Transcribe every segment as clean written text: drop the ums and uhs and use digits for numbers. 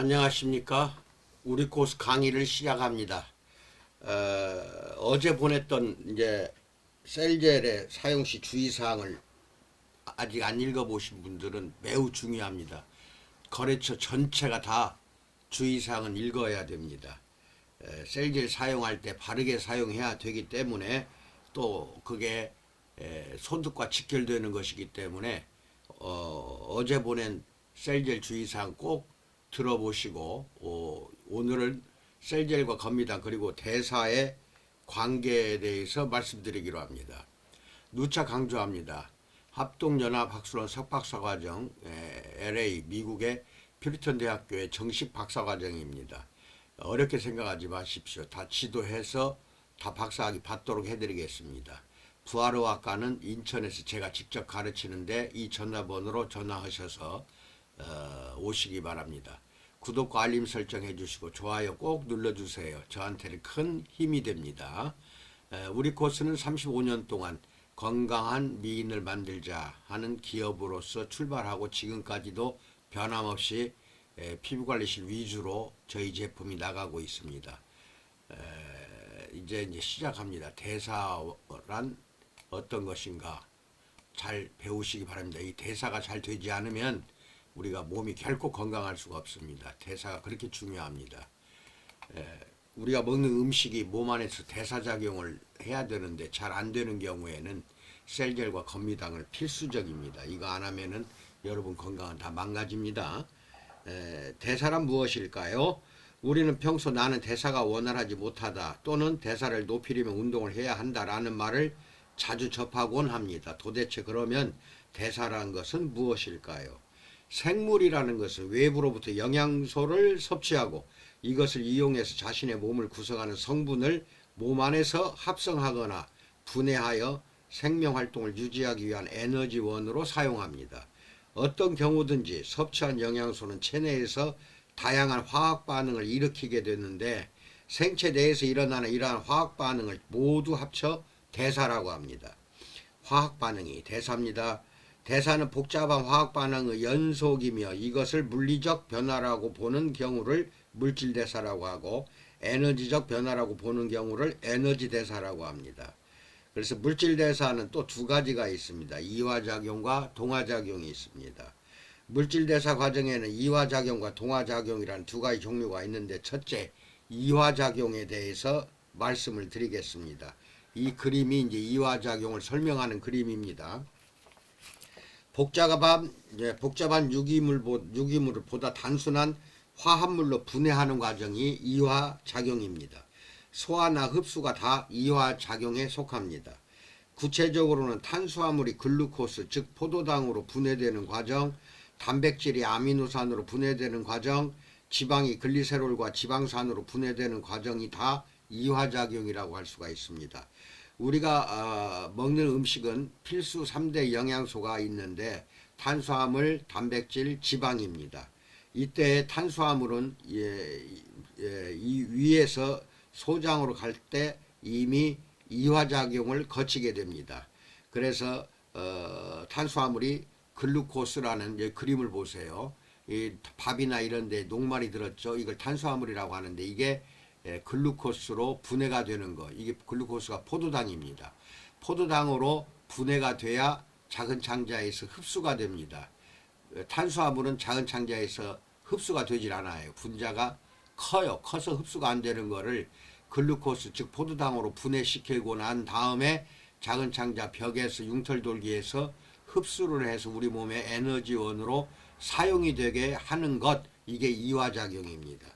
안녕하십니까. 우리 코스 강의를 시작합니다. 어제 보냈던 이제 셀젤의 사용 시 주의사항을 아직 안 읽어보신 분들은 매우 중요합니다. 거래처 전체가 다 주의사항은 읽어야 됩니다. 셀젤 사용할 때 바르게 사용해야 되기 때문에 또 그게 소득과 직결되는 것이기 때문에 어제 보낸 셀젤 주의사항 꼭 들어보시고 오늘은 셀젤과 건미당 그리고 대사의 관계에 대해서 말씀드리기로 합니다. 누차 강조합니다. 합동연합 학술원 석박사과정 LA 미국의 퓨리턴 대학교의 정식 박사과정입니다. 어렵게 생각하지 마십시오. 다 지도해서 다 박사학위 받도록 해드리겠습니다. 부하로학과는 인천에서 제가 직접 가르치는데 이 전화번호로 전화하셔서 오시기 바랍니다. 구독과 알림 설정 해주시고 좋아요 꼭 눌러주세요. 저한테는 큰 힘이 됩니다. 우리 코스는 35년 동안 건강한 미인을 만들자 하는 기업으로서 출발하고 지금까지도 변함없이 피부관리실 위주로 저희 제품이 나가고 있습니다. 이제 시작합니다. 대사란 어떤 것인가 잘 배우시기 바랍니다. 이 대사가 잘 되지 않으면 우리가 몸이 결코 건강할 수가 없습니다. 대사가 그렇게 중요합니다. 우리가 먹는 음식이 몸 안에서 대사작용을 해야 되는데 잘 안 되는 경우에는 셀젤과 건미당을 필수적입니다. 이거 안 하면은 여러분 건강은 다 망가집니다. 대사란 무엇일까요? 우리는 평소 나는 대사가 원활하지 못하다 또는 대사를 높이려면 운동을 해야 한다라는 말을 자주 접하곤 합니다. 도대체 그러면 대사라는 것은 무엇일까요? 생물이라는 것은 외부로부터 영양소를 섭취하고 이것을 이용해서 자신의 몸을 구성하는 성분을 몸 안에서 합성하거나 분해하여 생명활동을 유지하기 위한 에너지원으로 사용합니다. 어떤 경우든지 섭취한 영양소는 체내에서 다양한 화학반응을 일으키게 되는데 생체 내에서 일어나는 이러한 화학반응을 모두 합쳐 대사라고 합니다. 화학반응이 대사입니다. 대사는 복잡한 화학반응의 연속이며 이것을 물리적 변화라고 보는 경우를 물질대사라고 하고 에너지적 변화라고 보는 경우를 에너지대사라고 합니다. 그래서 물질대사는 또 두 가지가 있습니다. 이화작용과 동화작용이 있습니다. 물질대사 과정에는 이화작용과 동화작용이라는 두 가지 종류가 있는데 첫째, 이화작용에 대해서 말씀을 드리겠습니다. 이 그림이 이제 이화작용을 설명하는 그림입니다. 복잡한 유기물을 보다 단순한 화합물로 분해하는 과정이 이화작용입니다. 소화나 흡수가 다 이화작용에 속합니다. 구체적으로는 탄수화물이 글루코스 즉 포도당으로 분해되는 과정, 단백질이 아미노산으로 분해되는 과정, 지방이 글리세롤과 지방산으로 분해되는 과정이 다 이화작용이라고 할 수가 있습니다. 우리가 먹는 음식은 필수 3대 영양소가 있는데 탄수화물, 단백질, 지방입니다. 이때 탄수화물은 이 위에서 소장으로 갈 때 이미 이화작용을 거치게 됩니다. 그래서 탄수화물이 글루코스라는 그림을 보세요. 이 밥이나 이런 데 녹말이 들었죠. 이걸 탄수화물이라고 하는데 이게 글루코스로 분해가 되는 거. 이게 글루코스가 포도당입니다. 포도당으로 분해가 돼야 작은 창자에서 흡수가 됩니다. 탄수화물은 작은 창자에서 흡수가 되질 않아요. 분자가 커요. 커서 흡수가 안 되는 거를 글루코스 즉 포도당으로 분해시키고 난 다음에 작은 창자 벽에서 융털돌기에서 흡수를 해서 우리 몸의 에너지원으로 사용이 되게 하는 것, 이게 이화작용입니다.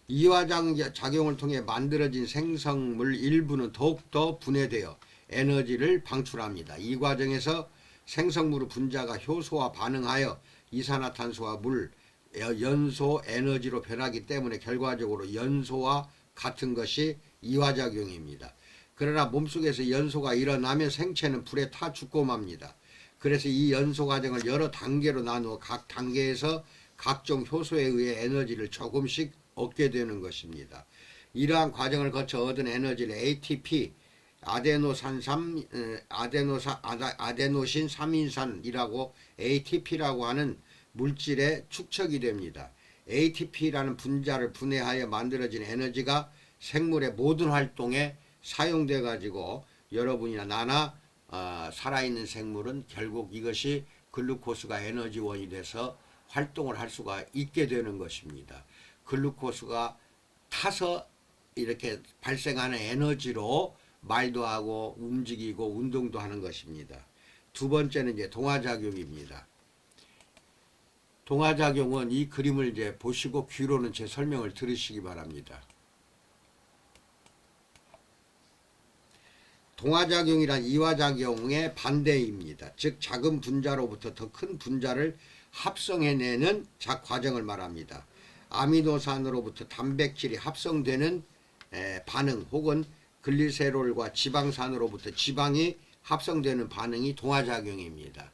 이화작용을 통해 만들어진 생성물 일부는 더욱더 분해되어 에너지를 방출합니다. 이 과정에서 생성물의 분자가 효소와 반응하여 이산화탄소와 물, 연소, 에너지로 변하기 때문에 결과적으로 연소와 같은 것이 이화작용입니다. 그러나 몸속에서 연소가 일어나면 생체는 불에 타 죽고 맙니다. 그래서 이 연소 과정을 여러 단계로 나누어 각 단계에서 각종 효소에 의해 에너지를 조금씩 얻게 되는 것입니다. 이러한 과정을 거쳐 얻은 에너지를 ATP, 아데노신 3인산이라고 ATP라고 하는 물질에 축적이 됩니다. ATP라는 분자를 분해하여 만들어진 에너지가 생물의 모든 활동에 사용돼 가지고 여러분이나 나나 살아있는 생물은 결국 이것이 글루코스가 에너지원이 돼서 활동을 할 수가 있게 되는 것입니다. 글루코스가 타서 이렇게 발생하는 에너지로 말도 하고 움직이고 운동도 하는 것입니다. 두 번째는 이제 동화작용입니다. 동화작용은 이 그림을 이제 보시고 귀로는 제 설명을 들으시기 바랍니다. 동화작용이란 이화작용의 반대입니다. 즉 작은 분자로부터 더 큰 분자를 합성해내는 과정을 말합니다. 아미노산으로부터 단백질이 합성되는 반응 혹은 글리세롤과 지방산으로부터 지방이 합성되는 반응이 동화작용입니다.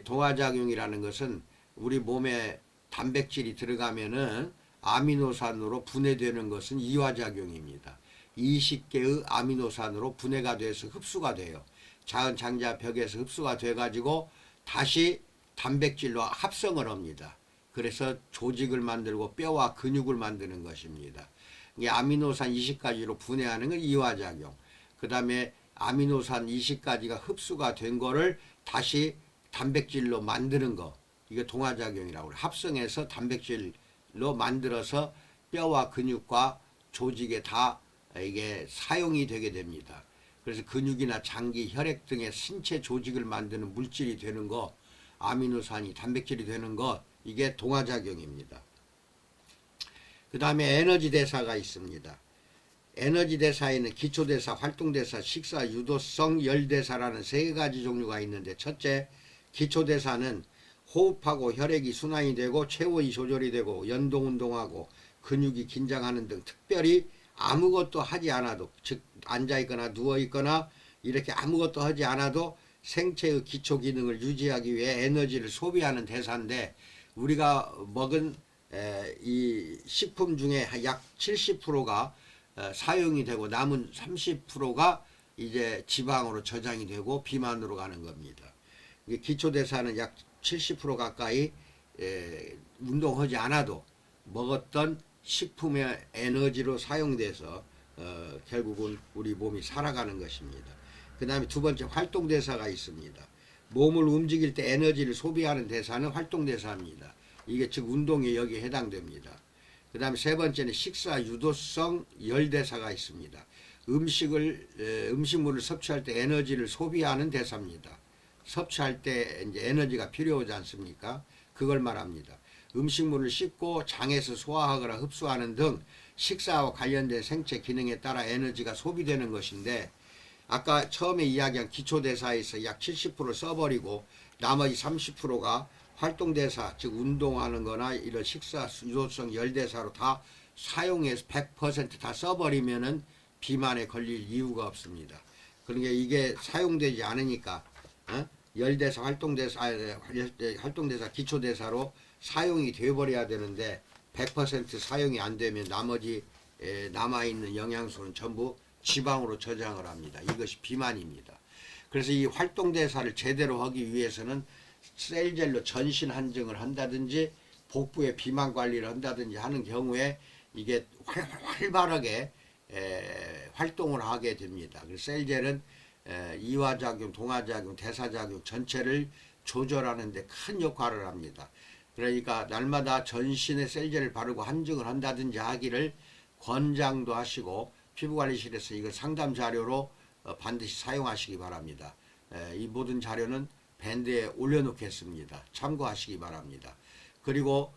동화작용이라는 것은 우리 몸에 단백질이 들어가면은 아미노산으로 분해되는 것은 이화작용입니다. 20개의 아미노산으로 분해가 돼서 흡수가 돼요. 작은 장자벽에서 흡수가 돼 가지고 다시 단백질로 합성을 합니다. 그래서 조직을 만들고 뼈와 근육을 만드는 것입니다. 아미노산 20가지로 분해하는 건 이화작용. 그 다음에 아미노산 20가지가 흡수가 된 거를 다시 단백질로 만드는 거. 이게 동화작용이라고 해요. 합성해서 단백질로 만들어서 뼈와 근육과 조직에 다 이게 사용이 되게 됩니다. 그래서 근육이나 장기, 혈액 등의 신체 조직을 만드는 물질이 되는 거, 아미노산이 단백질이 되는 것, 이게 동화작용입니다. 그 다음에 에너지 대사가 있습니다. 에너지 대사에는 기초대사, 활동대사, 식사, 유도성, 열대사라는 세 가지 종류가 있는데, 첫째, 기초대사는 호흡하고 혈액이 순환이 되고 체온이 조절이 되고 연동운동하고 근육이 긴장하는 등 특별히 아무것도 하지 않아도, 즉 앉아있거나 누워있거나 이렇게 아무것도 하지 않아도 생체의 기초 기능을 유지하기 위해 에너지를 소비하는 대사인데, 우리가 먹은 이 식품 중에 약 70%가 사용이 되고 남은 30%가 이제 지방으로 저장이 되고 비만으로 가는 겁니다. 기초대사는 약 70% 가까이 운동하지 않아도 먹었던 식품의 에너지로 사용돼서 결국은 우리 몸이 살아가는 것입니다. 그 다음에 두 번째 활동대사가 있습니다. 몸을 움직일 때 에너지를 소비하는 대사는 활동대사입니다. 이게 즉 운동이 여기에 해당됩니다. 그 다음에 세 번째는 식사, 유도성, 열대사가 있습니다. 음식물을 섭취할 때 에너지를 소비하는 대사입니다. 섭취할 때 이제 에너지가 필요하지 않습니까? 그걸 말합니다. 음식물을 씹고 장에서 소화하거나 흡수하는 등 식사와 관련된 생체 기능에 따라 에너지가 소비되는 것인데, 아까 처음에 이야기한 기초대사에서 약 70% 써버리고 나머지 30%가 활동대사, 즉 운동하는 거나 이런 식사, 유도성, 열대사로 다 사용해서 100% 다 써버리면은 비만에 걸릴 이유가 없습니다. 그러니까 이게 사용되지 않으니까 열대사, 활동대사, 기초대사로 사용이 되어버려야 되는데 100% 사용이 안 되면 나머지 남아있는 영양소는 전부 지방으로 저장을 합니다. 이것이 비만입니다. 그래서 이 활동대사를 제대로 하기 위해서는 셀젤로 전신 한증을 한다든지 복부의 비만 관리를 한다든지 하는 경우에 이게 활발하게 활동을 하게 됩니다. 그래서 셀젤은 이화작용, 동화작용, 대사작용 전체를 조절하는 데 큰 역할을 합니다. 그러니까 날마다 전신에 셀젤을 바르고 한증을 한다든지 하기를 권장도 하시고 피부관리실에서 이걸 상담 자료로 반드시 사용하시기 바랍니다. 이 모든 자료는 밴드에 올려놓겠습니다. 참고하시기 바랍니다. 그리고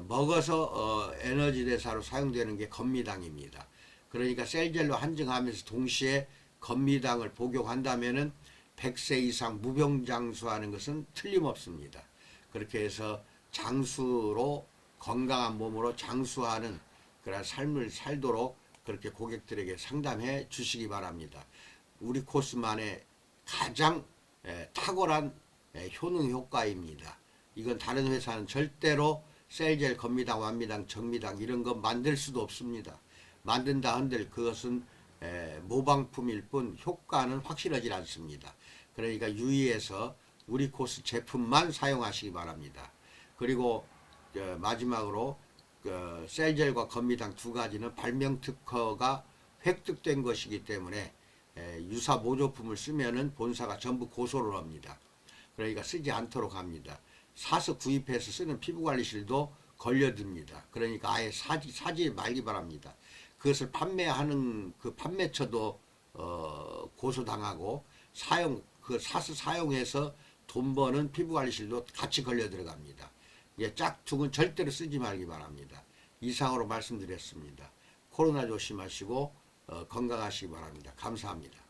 먹어서 에너지 대사로 사용되는 게 건미당입니다. 그러니까 셀젤로 한증하면서 동시에 건미당을 복용한다면은 100세 이상 무병장수하는 것은 틀림없습니다. 그렇게 해서 장수로 건강한 몸으로 장수하는 그런 삶을 살도록 그렇게 고객들에게 상담해 주시기 바랍니다. 우리 코스만의 가장 탁월한 효능 효과입니다. 이건 다른 회사는 절대로 셀젤, 건미당, 완미당, 정미당 이런 거 만들 수도 없습니다. 만든다 한들 그것은 모방품일 뿐 효과는 확실하지 않습니다. 그러니까 유의해서 우리 코스 제품만 사용하시기 바랍니다. 그리고 마지막으로 셀젤과 건미당 두 가지는 발명 특허가 획득된 것이기 때문에 유사 모조품을 쓰면은 본사가 전부 고소를 합니다. 그러니까 쓰지 않도록 합니다. 사서 구입해서 쓰는 피부관리실도 걸려듭니다. 그러니까 아예 사지 말기 바랍니다. 그것을 판매하는 그 판매처도 고소당하고 사서 사용해서 돈 버는 피부관리실도 같이 걸려 들어갑니다. 짝퉁은 절대로 쓰지 말기 바랍니다. 이상으로 말씀드렸습니다. 코로나 조심하시고 건강하시기 바랍니다. 감사합니다.